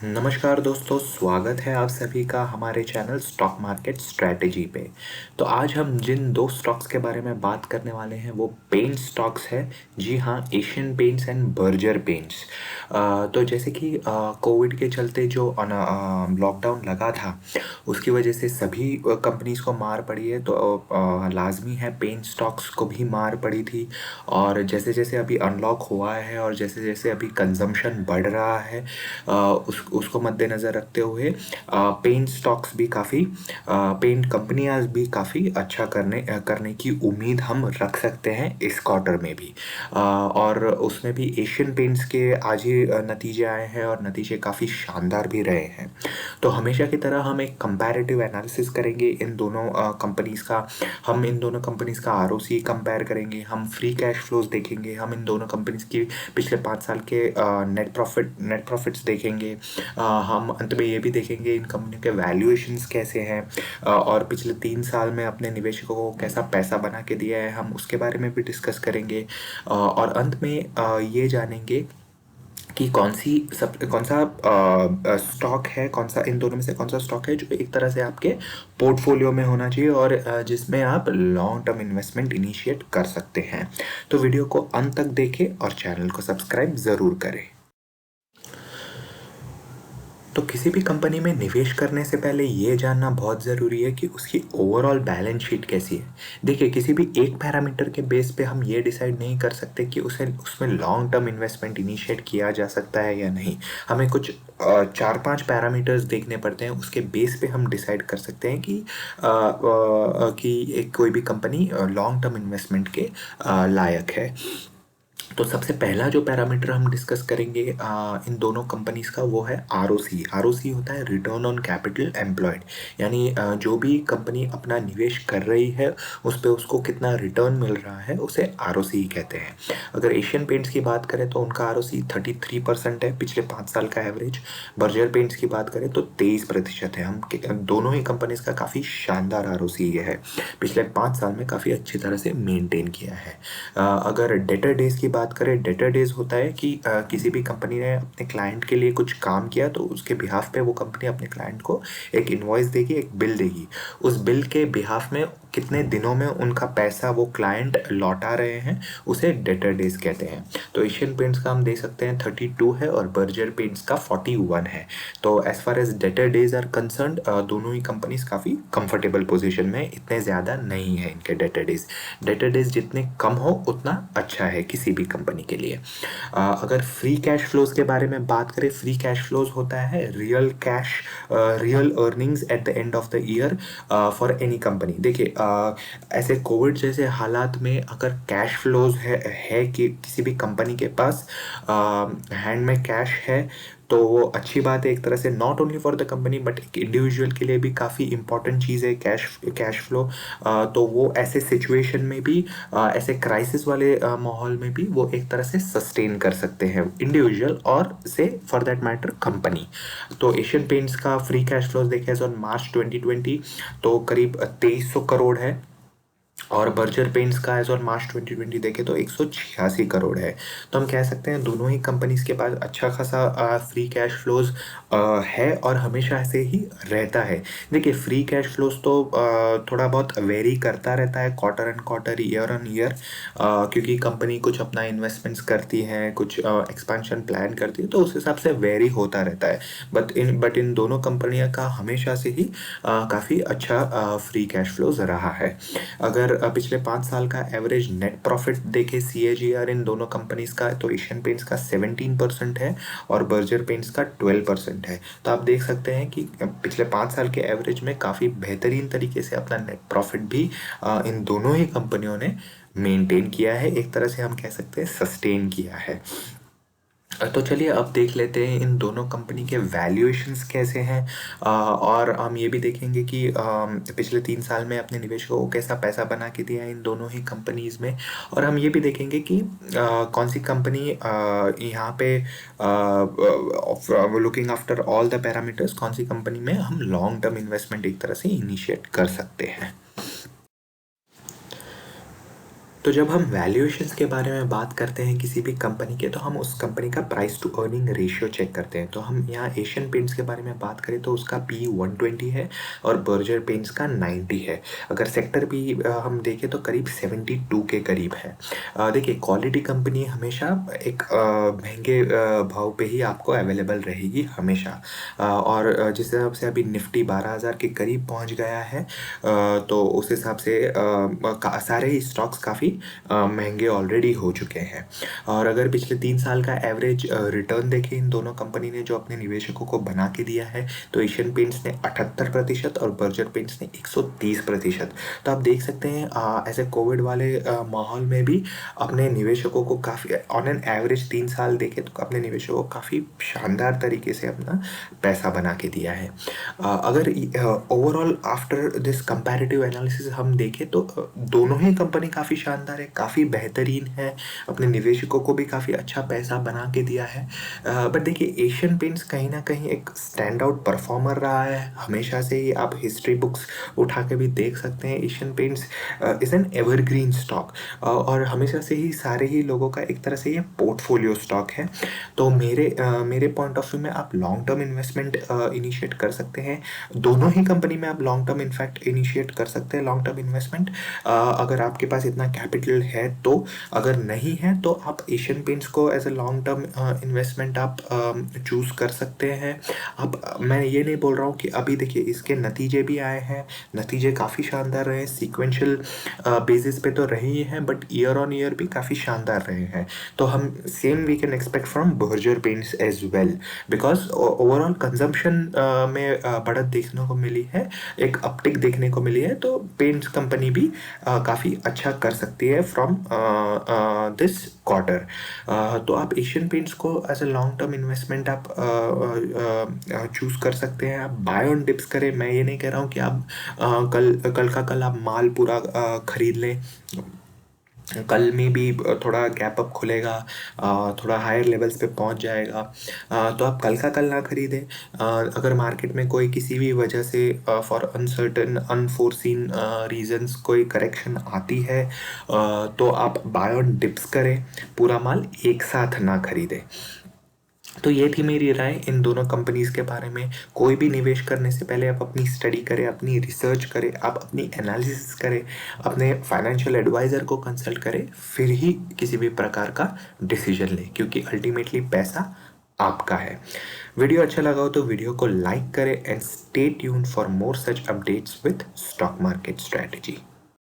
नमस्कार दोस्तों, स्वागत है आप सभी का हमारे चैनल स्टॉक मार्केट स्ट्रैटेजी पे। तो आज हम जिन दो स्टॉक्स के बारे में बात करने वाले हैं वो पेंट स्टॉक्स है। जी हाँ, Asian paints and Berger paints. तो जैसे कि कोविड के चलते जो लॉकडाउन लगा था उसकी वजह से सभी कंपनीज को मार पड़ी है। तो लाजमी है पेंट स्टॉक्स को भी मार पड़ी थी। और जैसे जैसे अभी अनलॉक हुआ है और जैसे जैसे अभी कंजम्पशन बढ़ रहा है, उसको मद्देनज़र रखते हुए पेंट स्टॉक्स भी काफ़ी पेंट कंपनियां भी काफ़ी अच्छा करने की उम्मीद हम रख सकते हैं इस क्वार्टर में भी। और उसमें भी एशियन पेंट्स के आज ही नतीजे आए हैं और नतीजे काफ़ी शानदार भी रहे हैं। तो हमेशा की तरह हम एक कंपैरेटिव एनालिसिस करेंगे इन दोनों कंपनीज़ का। हम इन दोनों कंपनीज़ का आरओसी कंपेयर करेंगे, हम फ्री कैश फ्लोज देखेंगे, हम इन दोनों कंपनीज़ की पिछले 5 साल के नेट प्रॉफिट्स देखेंगे। हम अंत में ये भी देखेंगे इन कंपनियों के वैल्यूएशंस कैसे हैं, और पिछले 3 साल में अपने निवेशकों को कैसा पैसा बना के दिया है, हम उसके बारे में भी डिस्कस करेंगे। और अंत में ये जानेंगे कि कौन सा स्टॉक है, कौन सा इन दोनों में से कौन सा स्टॉक है जो एक तरह से आपके पोर्टफोलियो में होना चाहिए और जिसमें आप लॉन्ग टर्म इन्वेस्टमेंट इनिशिएट कर सकते हैं। तो वीडियो को अंत तक देखें और चैनल को सब्सक्राइब ज़रूर करें। तो किसी भी कंपनी में निवेश करने से पहले ये जानना बहुत ज़रूरी है कि उसकी ओवरऑल बैलेंस शीट कैसी है। देखिए, किसी भी एक पैरामीटर के बेस पे हम ये डिसाइड नहीं कर सकते कि उसे उसमें लॉन्ग टर्म इन्वेस्टमेंट इनिशिएट किया जा सकता है या नहीं। हमें कुछ 4-5 पैरामीटर्स देखने पड़ते हैं, उसके बेस पे हम डिसाइड कर सकते हैं कि कोई भी कंपनी लॉन्ग टर्म इन्वेस्टमेंट के लायक है। तो सबसे पहला जो पैरामीटर हम डिस्कस करेंगे इन दोनों कंपनीज का वो है आरओसी। आरओसी होता है रिटर्न ऑन कैपिटल एम्प्लॉयड, यानी जो भी कंपनी अपना निवेश कर रही है उस पे उसको कितना रिटर्न मिल रहा है उसे आरओसी कहते हैं। अगर एशियन पेंट्स की बात करें तो उनका आरओसी 33% है पिछले 5 साल का एवरेज। बर्जर पेंट्स की बात करें तो 23% है। हम दोनों ही कंपनीज का काफ़ी शानदार आरओसी है, पिछले 5 साल में काफ़ी अच्छी तरह से मेंटेन किया है। अगर डेटर डेज की बात करें, डेटर डेज होता है कि किसी भी कंपनी ने अपने क्लाइंट के लिए कुछ काम किया तो उसके बिहाफ पे वो कंपनी अपने क्लाइंट को एक इनवॉइस देगी, एक बिल देगी। उस बिल के बिहाफ में कितने दिनों में उनका पैसा वो क्लाइंट लौटा रहे हैं उसे डेटर डेज कहते हैं। तो एशियन पेंट्स का हम दे सकते हैं 32 है और बर्जर पेंट्स का 41 है। तो as far as debtor days are concerned, दोनों ही कंपनीज काफ़ी कंफर्टेबल पोजीशन में, इतने ज़्यादा नहीं है इनके डेटर डेज। डेटर डेज जितने कम हो उतना अच्छा है किसी भी कंपनी के लिए। अगर फ्री कैश फ्लोज के बारे में बात करें, फ्री कैश फ्लोज होता है real cash, real earnings at the end of the year for any company. देखिए, ऐसे कोविड जैसे हालात में अगर कैश फ्लोज है कि किसी भी कंपनी के पास हैंड में कैश है तो वो अच्छी बात है एक तरह से, not only for the company but एक इंडिविजुअल के लिए भी काफ़ी इंपॉर्टेंट चीज़ है कैश फ्लो। तो वो ऐसे सिचुएशन में भी, ऐसे क्राइसिस वाले माहौल में भी वो एक तरह से सस्टेन कर सकते हैं इंडिविजुअल और से फॉर दैट मैटर कंपनी। तो एशियन पेंट्स का फ्री कैश फ्लोज देखे ऑन मार्च 2020 तो करीब 2300 करोड़ है, और बर्जर पेंट्स का एज ऑन मार्च 2020 देखें तो 186 करोड़ है। तो हम कह सकते हैं दोनों ही कंपनीज के पास अच्छा खासा फ्री कैश फ्लोज है और हमेशा ऐसे ही रहता है। देखिए, फ्री कैश फ्लोज तो थोड़ा बहुत वेरी करता रहता है quarter and quarter, year on year, क्योंकि कंपनी कुछ अपना इन्वेस्टमेंट्स करती है, कुछ एक्सपेंशन प्लान करती है, तो उस हिसाब से वेरी होता रहता है। बट इन दोनों कंपनियों का हमेशा से ही काफ़ी अच्छा फ्री कैश फ्लोज रहा है। अगर पिछले 5 साल का एवरेज नेट प्रॉफिट देखे CAGR इन दोनों कंपनीज का, तो एशियन पेंट्स का 17% है और बर्जर पेंट्स का 12% है। तो आप देख सकते हैं कि पिछले 5 साल के एवरेज में काफ़ी बेहतरीन तरीके से अपना नेट प्रॉफिट भी इन दोनों ही कंपनियों ने मेंटेन किया है, एक तरह से हम कह सकते हैं सस्टेन किया है। तो चलिए अब देख लेते हैं इन दोनों कंपनी के वैल्यूएशंस कैसे हैं, और हम ये भी देखेंगे कि पिछले 3 साल में अपने निवेशकों को कैसा पैसा बना के दिया है इन दोनों ही कंपनीज में। और हम ये भी देखेंगे कि कौन सी कंपनी यहाँ पे looking after all the parameters, कौन सी कंपनी में हम लॉन्ग टर्म इन्वेस्टमेंट एक तरह से इनिशिएट कर सकते हैं। तो जब हम वैल्यूएशंस के बारे में बात करते हैं किसी भी कंपनी के, तो हम उस कंपनी का price to earning ratio check करते हैं। तो हम यहाँ एशियन पेंट्स के बारे में बात करें तो उसका पी 120 है और बर्जर पेंट्स का 90 है। अगर सेक्टर भी हम देखें तो करीब 72 के करीब है। देखिए, क्वालिटी कंपनी हमेशा एक महंगे भाव पे ही आपको अवेलेबल रहेगी हमेशा। और जिस हिसाब से अभी निफ्टी 12,000 के करीब पहुंच गया है, तो उस हिसाब से सारे ही स्टॉक्स काफ़ी महंगे ऑलरेडी हो चुके हैं। और अगर पिछले 3 साल का एवरेज रिटर्न देखें इन दोनों कंपनी ने जो अपने निवेशकों को बना के दिया है, तो एशियन पेंट्स ने 78% और बर्जर पेंट्स ने 130%। तो आप देख सकते हैं ऐसे कोविड वाले माहौल में भी अपने निवेशकों को काफ़ी ऑन एन एवरेज 3 साल देखें तो अपने निवेशकों को काफ़ी शानदार तरीके से अपना पैसा बना के दिया है। अगर overall after this comparative analysis हम देखें तो दोनों ही कंपनी काफ़ी शानदार है, काफ़ी बेहतरीन है, अपने निवेशकों को भी काफ़ी अच्छा पैसा बना के दिया है। बट देखिए, एशियन पेंट्स कहीं ना कहीं एक स्टैंड आउट परफॉर्मर रहा है हमेशा से ही। आप हिस्ट्री बुक्स उठा के भी देख सकते हैं, Asian paints is an evergreen stock और हमेशा से ही सारे ही लोगों का एक तरह से ये पोर्टफोलियो स्टॉक है। तो मेरे पॉइंट ऑफ व्यू में आप लॉन्ग टर्म इन्वेस्टमेंट इनिशिएट कर सकते हैं। दोनों ही कंपनी में आप लॉन्ग टर्म इनफैक्ट इनिशिएट कर सकते हैं लॉन्ग टर्म इन्वेस्टमेंट, अगर आपके पास इतना कैपिटल है तो। अगर नहीं है तो आप एशियन पेंट्स को as a long term investment आप चूज़ कर सकते हैं। अब मैं ये नहीं बोल रहा हूँ कि अभी देखिए इसके नतीजे भी आए हैं, नतीजे काफ़ी शानदार रहे, सीक्वेंशियल बेसिस पे तो रहे ही हैं, बट ईयर ऑन ईयर भी काफ़ी शानदार रहे हैं। तो हम same we can expect from Berger Paints as well, because overall consumption में बढ़त देखने को मिली है, एक अपटिक देखने को मिली है। तो पेंट्स कंपनी भी काफ़ी अच्छा कर सकती है फ्रॉम दिस क्वार्टर। तो आप एशियन पेंट्स को as a long term investment आप चूज़ कर सकते हैं। आप बाय ऑन डिप्स करें, मैं ये नहीं कह रहा हूँ कि आप कल का कल आप माल पूरा खरीद लें। कल में भी थोड़ा गैप अप खुलेगा, थोड़ा हायर लेवल्स पे पहुंच जाएगा, तो आप कल का कल ना खरीदें। अगर मार्केट में कोई किसी भी वजह से फॉर अनसर्टन अनफोर्सीन रीजंस कोई करेक्शन आती है, तो आप बाय ऑन डिप्स करें, पूरा माल एक साथ ना खरीदें। तो ये थी मेरी राय इन दोनों कंपनीज़ के बारे में। कोई भी निवेश करने से पहले आप अपनी स्टडी करें, अपनी रिसर्च करें, आप अपनी एनालिसिस करें, अपने फाइनेंशियल एडवाइज़र को कंसल्ट करें, फिर ही किसी भी प्रकार का डिसीजन लें, क्योंकि अल्टीमेटली पैसा आपका है। वीडियो अच्छा लगा हो तो वीडियो को लाइक करें and stay tuned for more such updates with stock market strategy.